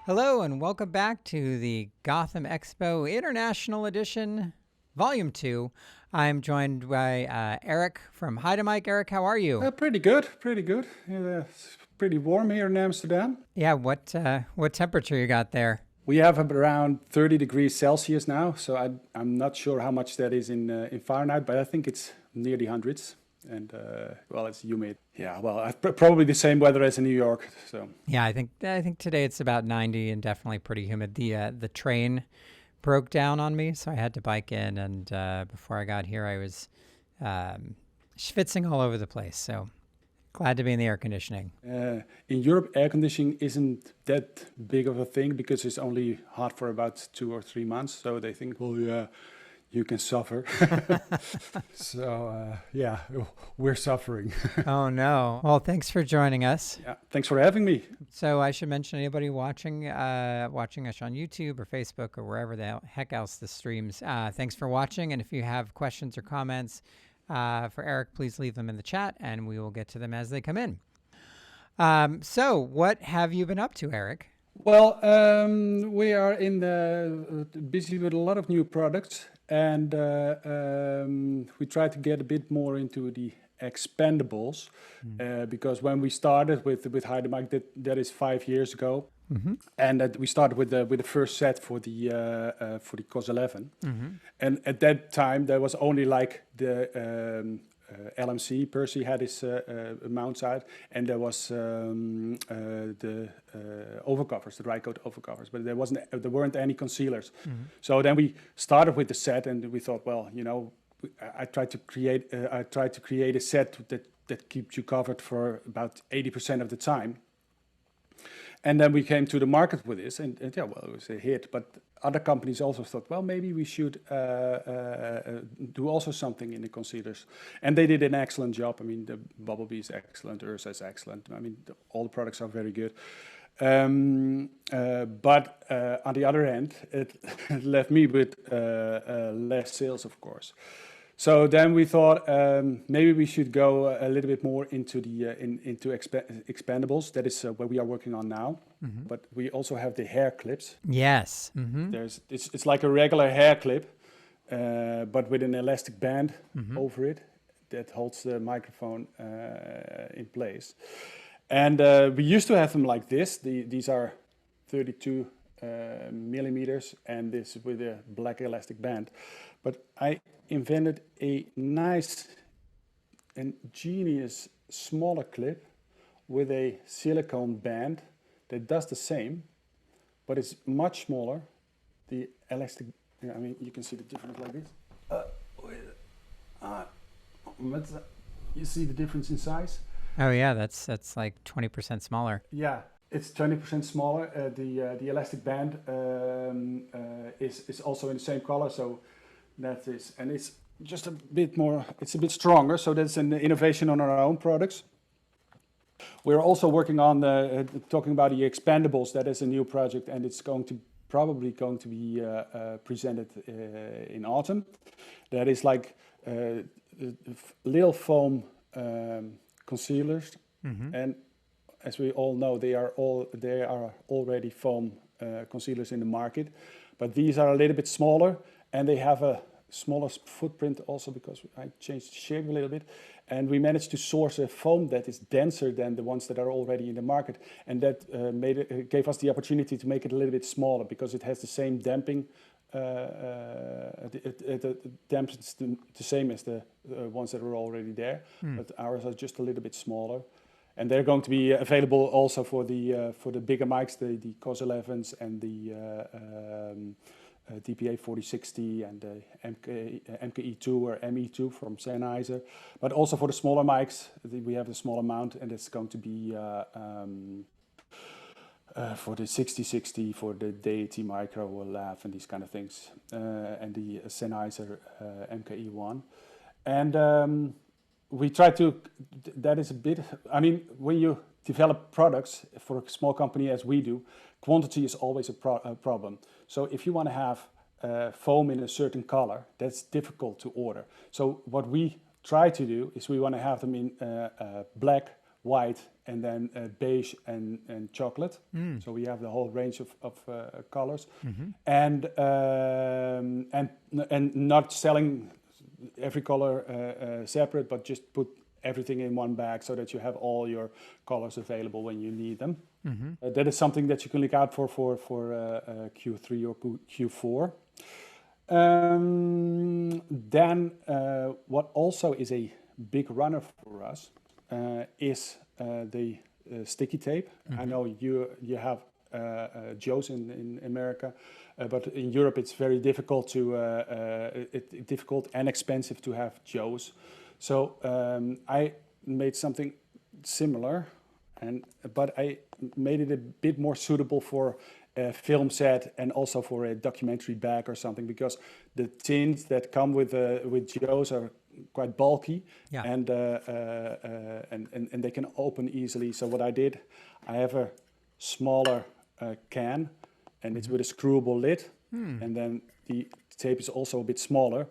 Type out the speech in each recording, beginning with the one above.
Hello and welcome back to the Gotham Expo International Edition, Volume 2. I'm joined by Eric from Hi to Mike. Eric, how are you? Pretty good, pretty good. It's pretty warm here in Amsterdam. Yeah, what temperature you got there? We have around 30 degrees Celsius now, so I'm not sure how much that is in Fahrenheit, but I think it's near the hundreds. And well, it's humid. Yeah, well, probably the same weather as in New York. So Yeah, I think today it's about 90 and definitely pretty humid. The train broke down on me, so I had to bike in, and before I got here, I was schwitzing all over the place. So glad to be in the air conditioning. in Europe, air conditioning isn't that big of a thing because it's only hot for about 2 or 3 months. So they think, well, yeah, you can suffer. So yeah, we're suffering. Oh no! Well, thanks for joining us. Yeah, thanks for having me. So I should mention anybody watching us on YouTube or Facebook or wherever the heck else this streams. Thanks for watching, and if you have questions or comments for Eric, please leave them in the chat, and we will get to them as they come in. So what have you been up to, Eric? Well, we are busy with a lot of new products, and we try to get a bit more into the expendables because when we started with Hi to Mike, that is 5 years ago, and we started with the first set for the COS 11, and at that time there was only like the LMC. Percy had his mount side, and there was the overcovers, the dry coat overcovers, but there weren't any concealers. So then we started with the set, and we thought, well, you know, I tried to create a set that keeps you covered for about 80% of the time. And then we came to the market with this, and yeah, well, it was a hit. But other companies also thought, well, maybe we should do also something in the concealers. And they did an excellent job. I mean, the Bumblebee is excellent, Ursa is excellent. I mean, all the products are very good. But on the other hand, it left me with less sales, of course. So then we thought maybe we should go a little bit more into the into expendables. That is what we are working on now. But we also have the hair clips. Yes. It's like a regular hair clip, but with an elastic band over it that holds the microphone in place. And we used to have them like this. These are 32 millimeters, and this with a black elastic band. But I invented a nice and genius smaller clip with a silicone band that does the same, but it's much smaller. The elastic, I mean, you can see the difference like this. You see the difference in size? Oh yeah, that's like 20% smaller. Yeah, it's 20% smaller. The elastic band is also in the same color, so that is, and it's just a bit more. It's a bit stronger. So that's an innovation on our own products. We're also working on talking about the expandables. That is a new project, and it's probably going to be presented in autumn. That is like little foam concealers, and as we all know, they are already foam concealers in the market, but these are a little bit smaller, and they have a smaller footprint also because I changed the shape a little bit, and we managed to source a foam that is denser than the ones that are already in the market, and that gave us the opportunity to make it a little bit smaller because it has the same damping. It dampens the same as the ones that are already there, but ours are just a little bit smaller, and they're going to be available also for the bigger mics, the COS 11s and the DPA 4060 and the MKE2 or ME2 from Sennheiser, but also for the smaller mics. We have a smaller mount, and it's going to be for the 6060, for the Deity Micro Lav and these kind of things, and the Sennheiser MKE1. And we try to, that is a bit, I mean, when you develop products for a small company as we do, quantity is always a problem. So if you want to have foam in a certain color, that's difficult to order. So what we try to do is we want to have them in black white, and then beige and chocolate. So we have the whole range of colors, and not selling every color separate, but just put everything in one bag so that you have all your colors available when you need them. That is something that you can look out for Q3 or Q4. Then what also is a big runner for us is the sticky tape. I know you have Joe's in America, but in Europe it's very difficult difficult and expensive to have Joe's. So I made something similar, but I made it a bit more suitable for a film set and also for a documentary bag or something, because the tins that come with Joe's are quite bulky, and they can open easily. So what I did, I have a smaller can, and it's with a screwable lid, and then the tape is also a bit smaller.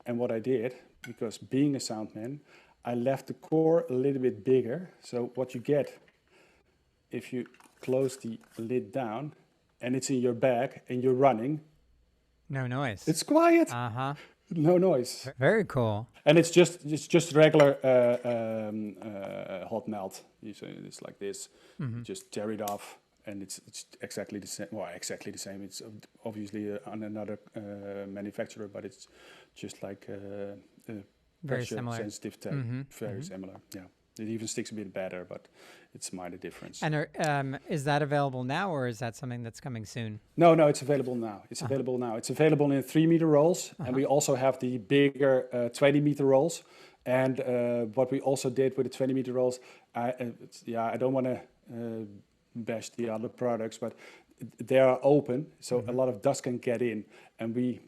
And what I did, because being a sound man, I left the core a little bit bigger. So what you get, if you close the lid down and it's in your bag and you're running, no noise. It's quiet. No noise. Very cool. And it's just regular hot melt. It's like this. You just tear it off, and it's exactly the same. Well, exactly the same. It's obviously on another manufacturer, but it's just like very similar. Sensitive tape. Very similar. Yeah. It even sticks a bit better, but it's minor difference. And is that available now, or is that something that's coming soon? No, it's available now. It's available now. It's available in 3-meter rolls, and we also have the bigger 20-meter rolls. And what we also did with the 20-meter rolls, I don't want to bash the other products, but they are open, so a lot of dust can get in, and we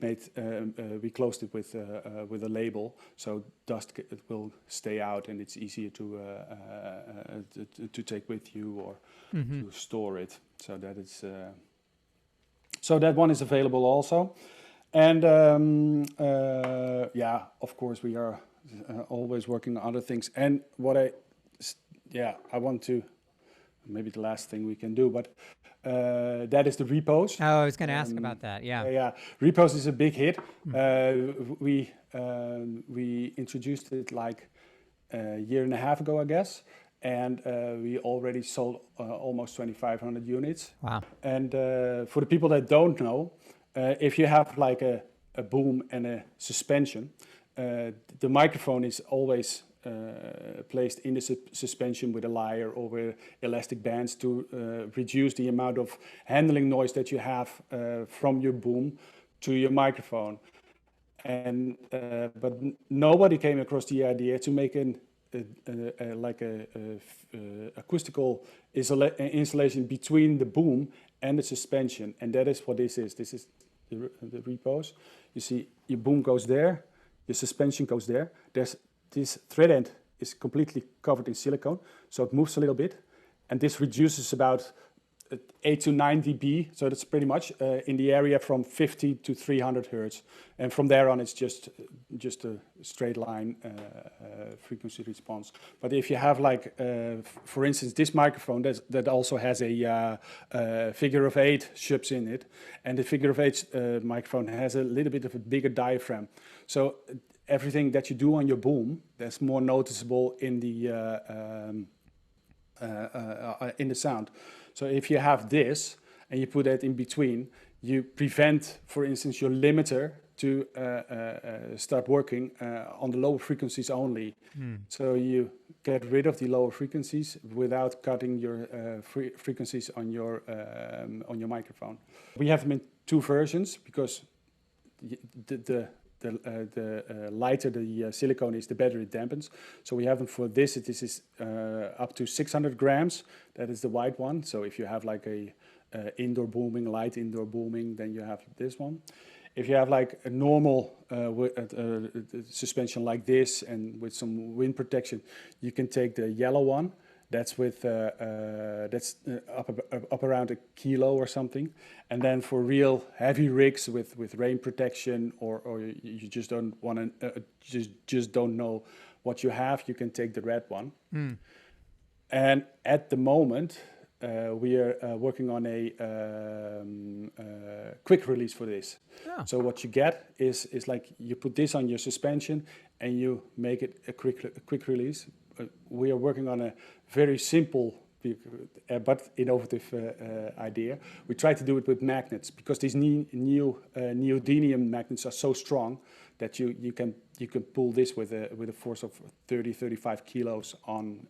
we closed it with a label, so dust will stay out, and it's easier to take with you or to store it. So that is so that one is available also, and of course we are always working on other things. And what I want to, maybe the last thing we can do, but that is the repos. Oh, I was going to ask about that. Yeah. Repos is a big hit. We introduced it like a year and a half ago, I guess, and we already sold almost 2,500 units. Wow. And for the people that don't know, if you have like a boom and a suspension, the microphone is always placed in the suspension with a lyre or with elastic bands to reduce the amount of handling noise that you have from your boom to your microphone. And but nobody came across the idea to make acoustical installation between the boom and the suspension, and that is what this is. This is the repos. You see, your boom goes there, your suspension goes there. This thread end is completely covered in silicone, so it moves a little bit, and this reduces about 8 to 9 dB, so that's pretty much in the area from 50 to 300 hertz, and from there on it's just a straight line frequency response. But if you have like, for instance, this microphone that also has a figure of 8 shubs in it, and the figure of 8 microphone has a little bit of a bigger diaphragm, so everything that you do on your boom, that's more noticeable in the sound. So if you have this and you put that in between, you prevent, for instance, your limiter to start working on the lower frequencies only. So you get rid of the lower frequencies without cutting your frequencies on your microphone. We have them in 2 versions because the lighter the silicone is, the better it dampens. So we have them for this. This is up to 600 grams. That is the white one. So if you have like a light indoor booming, then you have this one. If you have like a normal suspension like this and with some wind protection, you can take the yellow one. That's with up around a kilo or something. And then for real heavy rigs with rain protection, or you just don't want to just don't know what you have, you can take the red one. And at the moment, we are working on a quick release for this. Oh. So what you get is like you put this on your suspension and you make it a quick release. We are working on a very simple but innovative idea. We try to do it with magnets because these new neodymium magnets are so strong that you can pull this with a force of 35 kilos on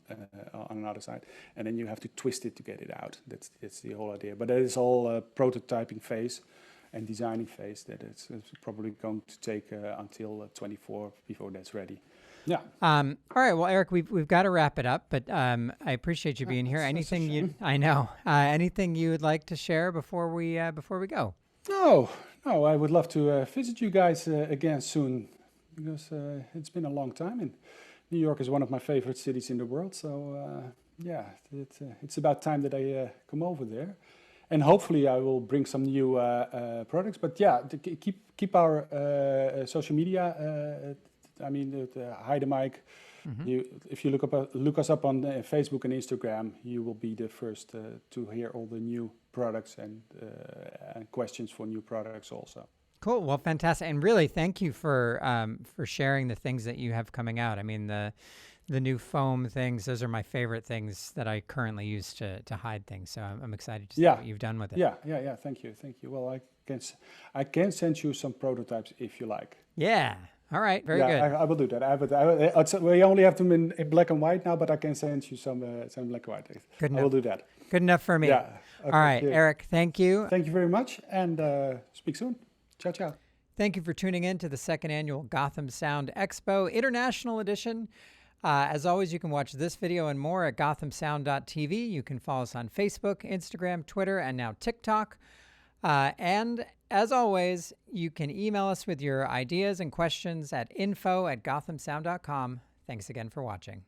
another side, and then you have to twist it to get it out. That's the whole idea. But that is all prototyping phase and designing phase. That it's probably going to take until 24 before that's ready. Yeah. All right. Well, Eric, we've got to wrap it up, but I appreciate you being here. Anything anything you would like to share before we go? No, I would love to visit you guys again soon, because it's been a long time, and New York is one of my favorite cities in the world. So yeah, it's about time that I come over there, and hopefully I will bring some new products. But yeah, keep our social media. I mean, Hi the Mic. Mm-hmm. If you look us up on Facebook and Instagram, you will be the first to hear all the new products and questions for new products also. Cool. Well, fantastic. And really, thank you for sharing the things that you have coming out. I mean, the new foam things, those are my favorite things that I currently use to hide things. So I'm excited to see what you've done with it. Yeah. Thank you. Well, I can send you some prototypes if you like. Yeah. All right. Very good. I will do that. We only have them in black and white now, but I can send you some black and white. Good enough. I will do that. Good enough for me. Yeah. Okay, all right, Eric, thank you. Thank you very much, and speak soon. Ciao, ciao. Thank you for tuning in to the second annual Gotham Sound Expo International Edition. As always, you can watch this video and more at gothamsound.tv. You can follow us on Facebook, Instagram, Twitter, and now TikTok. And as always, you can email us with your ideas and questions at info@gothamsound.com. Thanks again for watching.